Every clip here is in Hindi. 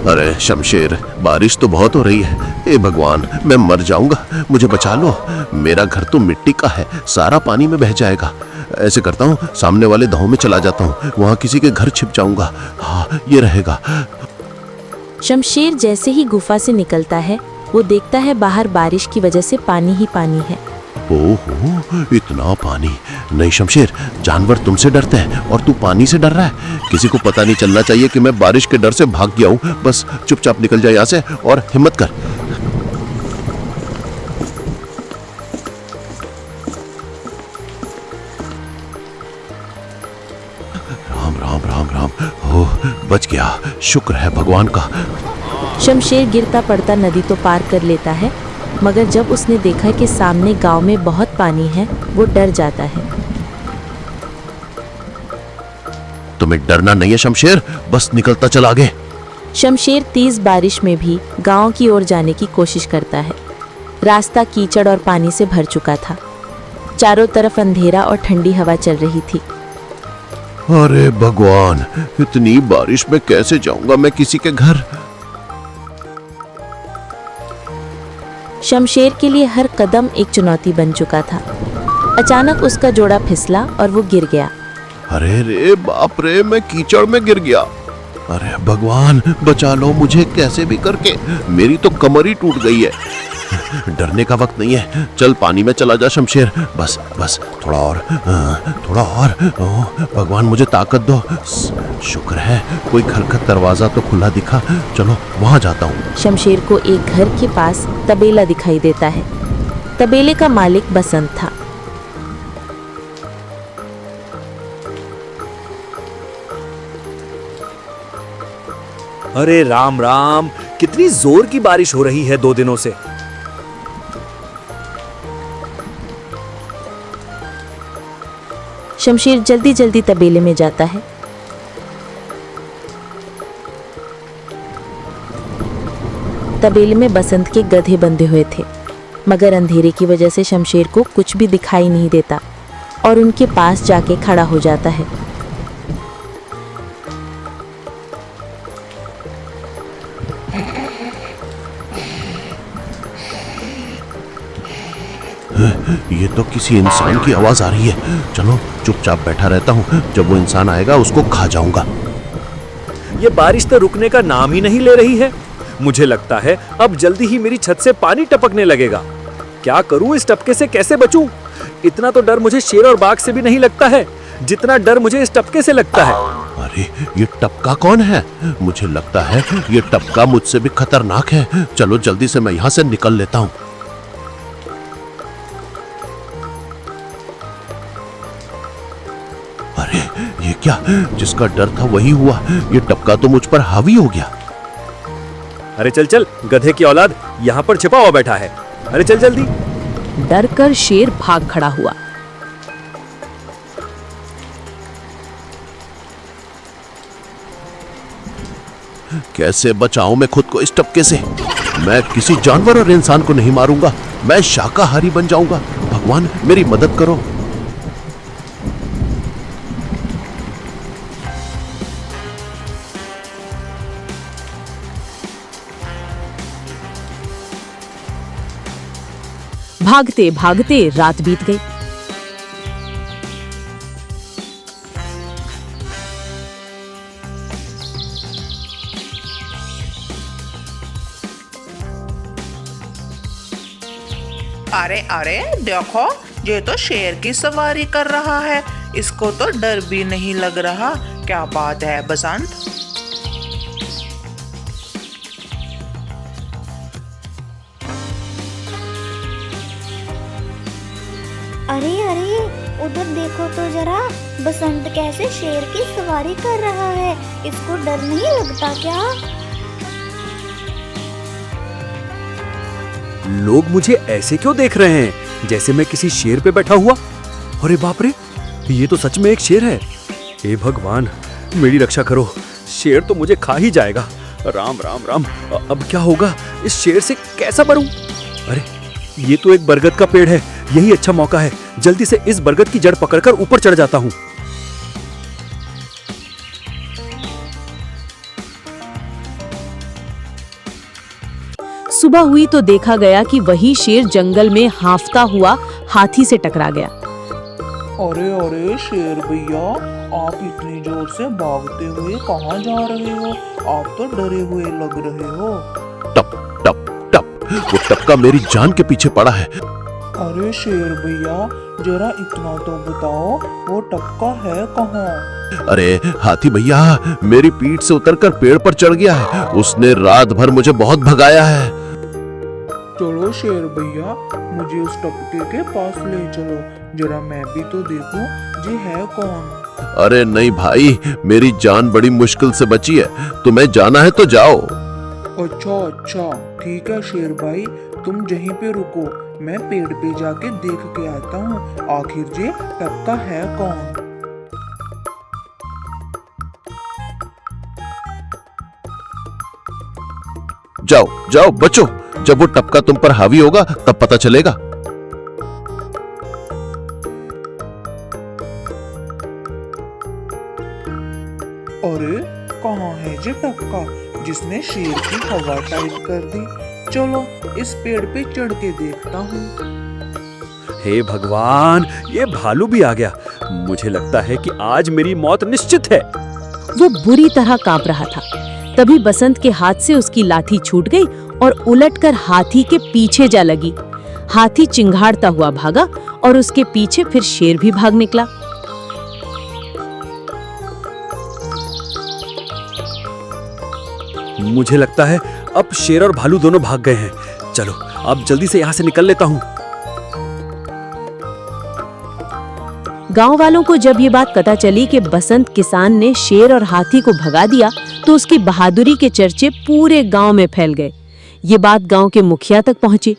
अरे शमशेर, बारिश तो बहुत हो रही है। हे भगवान, मैं मर जाऊंगा, मुझे बचा लो। मेरा घर तो मिट्टी का है, सारा पानी में बह जाएगा। ऐसे करता हूँ, सामने वाले गांव में चला जाता हूँ, वहां किसी के घर छिप जाऊंगा। हाँ, ये रहेगा। शमशेर जैसे ही गुफा से निकलता है, वो देखता है बाहर बारिश की वजह से पानी ही पानी है। ओहो, इतना पानी। नहीं शमशेर, जानवर तुमसे डरते हैं और तू पानी से डर रहा है। किसी को पता नहीं चलना चाहिए कि मैं बारिश के डर से भाग गया हूँ। बस चुपचाप निकल जा यहाँ से और हिम्मत कर। राम राम राम राम। ओह, बच गया, शुक्र है भगवान का। शमशेर गिरता पड़ता नदी तो पार कर लेता है, मगर जब उसने देखा कि सामने गांव में बहुत पानी है, वो डर जाता है। तुम्हें डरना नहीं है शमशेर, बस निकलता चल आगे। शमशेर तेज बारिश में भी गांव की ओर जाने की कोशिश करता है। रास्ता कीचड़ और पानी से भर चुका था। चारों तरफ अंधेरा और ठंडी हवा चल रही थी। अरे भगवान, इतनी बारिश में कैसे जाऊंगा मैं किसी के घर। शमशेर के लिए हर कदम एक चुनौती बन चुका था। अचानक उसका जोड़ा फिसला और वो गिर गया। अरे रे बाप रे, मैं कीचड़ में गिर गया। अरे भगवान, बचा लो मुझे कैसे भी करके, मेरी तो कमर ही टूट गई है। डरने का वक्त नहीं है, चल पानी में चला जा शमशेर। बस बस, थोड़ा और, थोड़ा और। ओह भगवान, मुझे ताकत दो। शुक्र है कोई घर का दरवाजा तो खुला दिखा। चलो वहां जाता हूँ। शमशेर को एक घर के पास तबेला दिखाई देता है। तबेले का मालिक बसंत था। अरे राम राम, कितनी जोर की बारिश हो रही है 2 दिनों से। शमशेर जल्दी जल्दी तबेले में जाता है। तबेले में बसंत के गधे बंधे हुए थे, मगर अंधेरे की वजह से शमशेर को कुछ भी दिखाई नहीं देता और उनके पास जाके खड़ा हो जाता है। ये तो किसी इंसान की आवाज आ रही है। चलो चुपचाप बैठा रहता हूँ, जब वो इंसान आएगा उसको खा जाऊंगा। ये बारिश तो रुकने का नाम ही नहीं ले रही है। मुझे लगता है अब जल्दी ही मेरी छत से पानी टपकने लगेगा। क्या करूं, इस टपके से कैसे बचूं? इतना तो डर मुझे शेर और बाघ से भी नहीं लगता है, जितना डर मुझे इस टपके से लगता है। अरे ये टपका कौन है? मुझे लगता है ये टपका मुझसे भी खतरनाक है। चलो जल्दी से मैं यहाँ से निकल लेता हूँ। अरे ये क्या, जिसका डर था वही हुआ। ये टपका तो मुझ पर हावी हो गया। अरे चल चल, गधे की औलाद, यहाँ पर छिपा हुआ बैठा है। अरे चल जल्दी। डर कर शेर भाग खड़ा हुआ। कैसे बचाऊं मैं खुद को इस टपके से? मैं किसी जानवर और इंसान को नहीं मारूंगा, मैं शाकाहारी बन जाऊंगा। भगवान मेरी मदद करो। भागते भागते रात बीत गई। अरे अरे देखो, ये तो शेर की सवारी कर रहा है। इसको तो डर भी नहीं लग रहा। क्या बात है बसंत? अरे अरे, उधर देखो तो जरा, बसंत कैसे शेर की सवारी कर रहा है। इसको डर नहीं लगता क्या? लोग मुझे ऐसे क्यों देख रहे हैं, जैसे मैं किसी शेर पे बैठा हुआ? अरे बाप रे, ये तो सच में एक शेर है। हे भगवान, मेरी रक्षा करो, शेर तो मुझे खा ही जाएगा। राम राम राम, अब क्या होगा? इस शेर से कैसा मरूं? अरे ये तो एक बरगद का पेड़ है, यही अच्छा मौका है। जल्दी से इस बरगद की जड़ पकड़कर ऊपर चढ़ जाता हूं। सुबह हुई तो देखा गया कि वही शेर जंगल में हांफता हुआ हाथी से टकरा गया। अरे अरे शेर भैया, आप इतनी जोर से भागते हुए कहाँ जा रहे हो? आप तो डरे हुए लग रहे हो। टप टप टप, वो टपका मेरी जान के पीछे पड़ा है। अरे शेर भैया, जरा इतना तो बताओ, वो टपका है कहाँ? अरे हाथी भैया मेरी पीठ से उतरकर पेड़ पर चढ़ गया है। उसने रात भर मुझे बहुत भगाया है। चलो शेर भैया, मुझे उस टपके के पास ले चलो, जरा मैं भी तो देखूं ये है कौन। अरे नहीं भाई, मेरी जान बड़ी मुश्किल से बची है, तुम्हें जाना है तो जाओ। अच्छा अच्छा, ठीक है शेर भाई, तुम यहीं पे रुको, मैं पेड़ पे जाके देख के आता हूँ आखिर ये टपका है कौन। जाओ जाओ बचो, जब वो टपका तुम पर हावी होगा तब पता चलेगा। अरे कहाँ है ये टपका जिसने शेर की हवा टाइट कर दी? चलो इस पेड़ पे चढ़ के देखता हूँ। हे भगवान, ये भालू भी आ गया। मुझे लगता है कि आज मेरी मौत निश्चित है। वो बुरी तरह कांप रहा था। तभी बसंत के हाथ से उसकी लाठी छूट गई और उलटकर हाथी के पीछे जा लगी। हाथी चिंघाड़ता हुआ भागा और उसके पीछे फिर शेर भी भाग निकला। मुझे लगता है अब शेर और भालू दोनों भाग गए हैं। चलो अब जल्दी से यहाँ से निकल लेता हूँ। गांव वालों को जब ये बात पता चली कि बसंत किसान ने शेर और हाथी को भगा दिया, तो उसकी बहादुरी के चर्चे पूरे गांव में फैल गए। ये बात गांव के मुखिया तक पहुंची।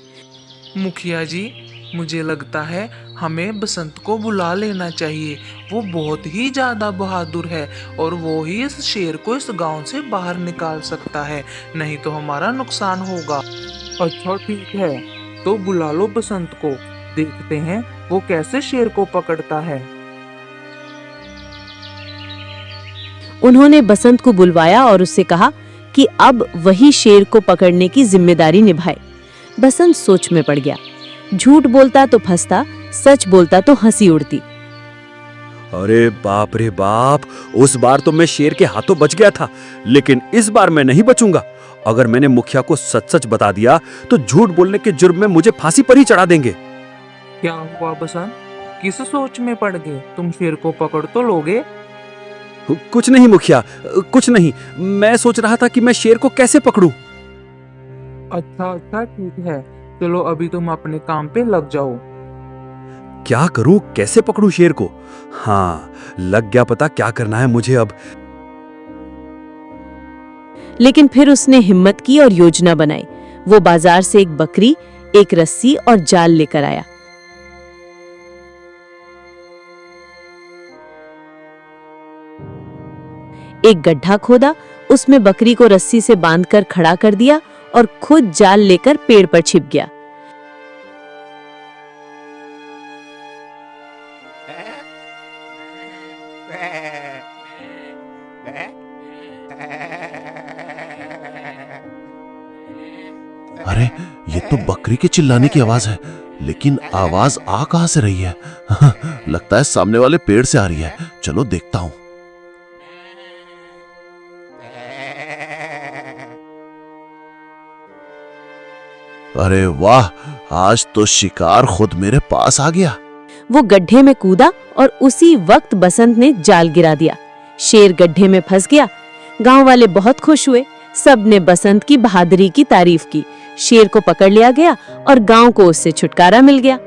मुखिया जी, मुझे लगता है हमें बसंत को बुला लेना चाहिए। वो बहुत ही ज्यादा बहादुर है और वो ही इस शेर को इस गांव से बाहर निकाल सकता है, नहीं तो हमारा नुकसान होगा। अच्छा ठीक है, तो बुला लो बसंत को, देखते हैं वो कैसे शेर को पकड़ता है। उन्होंने बसंत को बुलवाया और उससे कहा कि अब वही शेर को पकड़ने की जिम्मेदारी निभाए। बसंत सोच में पड़ गया। झूठ बोलता तो फंसता, सच बोलता तो हंसी उड़ती। अरे बाप रे बाप, उस बार तो मैं शेर के हाथों बच गया था, लेकिन इस बार मैं नहीं बचूंगा। अगर मैंने मुखिया को सच सच बता दिया तो झूठ बोलने के जुर्म में मुझे फांसी पर ही चढ़ा देंगे। क्या हुआ बसंत, किस सोच में पड़ गए? तुम शेर को पकड़ तो लोगे? कुछ नहीं मुखिया, कुछ नहीं। मैं सोच रहा था कि मैं शेर को कैसे पकड़ूं। अच्छा अच्छा ठीक है, चलो अभी तुम अपने काम पे लग जाओ। क्या करूं, कैसे पकड़ूं शेर को? हाँ, लग गया पता क्या करना है मुझे अब। लेकिन फिर उसने हिम्मत की और योजना बनाई। वो बाजार से एक बकरी, एक रस्सी और जाल लेकर आया। एक गड्ढा खोदा, उसमें बकरी को रस्सी से बांधकर खड़ा कर दिया और खुद जाल लेकर पेड़ पर छिप गया। अरे ये तो बकरी के चिल्लाने की आवाज है, लेकिन आवाज आ कहां से रही है? लगता है सामने वाले पेड़ से आ रही है। चलो देखता हूं। अरे वाह, आज तो शिकार खुद मेरे पास आ गया। वो गड्ढे में कूदा और उसी वक्त बसंत ने जाल गिरा दिया। शेर गड्ढे में फंस गया। गांव वाले बहुत खुश हुए। सब ने बसंत की बहादुरी की तारीफ की। शेर को पकड़ लिया गया और गांव को उससे छुटकारा मिल गया।